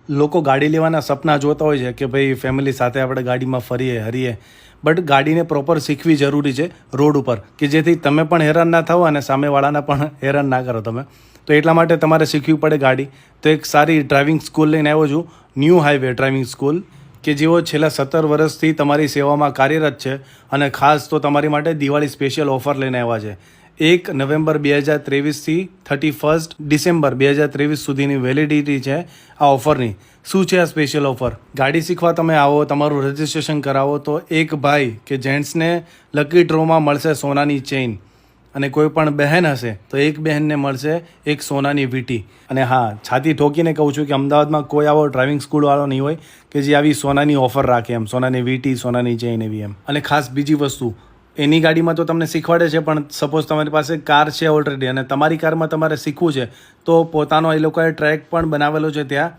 લોકો ગાડી લેવાના સપના જોતા હોય છે કે ભાઈ ફેમિલી સાથે આપણે ગાડીમાં ફરીએ હરીએ, બટ ગાડીને પ્રોપર શીખવી જરૂરી છે રોડ ઉપર, કે જેથી તમે પણ હેરાન ના થાઓ અને સામેવાળાને પણ હેરાન ના કરો તમે. તો એટલા માટે તમારે શીખવી પડે ગાડી. તો એક સારી ડ્રાઇવિંગ સ્કૂલ લઈને આવ્યો છું, ન્યૂ હાઈવે ડ્રાઇવિંગ સ્કૂલ, કે જેઓ છેલ્લા 17 વર્ષથી તમારી સેવામાં કાર્યરત છે. અને ખાસ તો તમારી માટે દિવાળી સ્પેશિયલ ઓફર લઈને આવ્યા છે. 1 નવેમ્બર 2023થી 31 ડિસેમ્બર 2023 સુધીની વેલિડિટી છે આ ઓફરની. શું છે આ સ્પેશિયલ ઓફર? ગાડી શીખવા તમે આવો, તમારું રજિસ્ટ્રેશન કરાવો તો એક ભાઈ કે જેન્ટ્સને લકી ડ્રોમાં મળશે સોનાની ચેઇન, અને કોઈ પણ બહેન હશે તો એક બહેનને મળશે એક સોનાની વીંટી. અને હા, છાતી ઠોકીને કહું છું કે અમદાવાદમાં કોઈ આવો ડ્રાઇવિંગ સ્કૂલવાળો નહીં હોય કે જે આવી સોનાની ઓફર રાખે, એમ સોનાની વીંટી, સોનાની ચેઇન એવી એમ. અને ખાસ બીજી વસ્તુ, એની ગાડીમાં તો તમને શીખવાડે છે, પણ સપોઝ તમારી પાસે કાર છે ઓલરેડી અને તમારી કારમાં તમારે શીખવું છે તો પોતાનો એ લોકોએ ટ્રેક પણ બનાવેલો છે ત્યાં,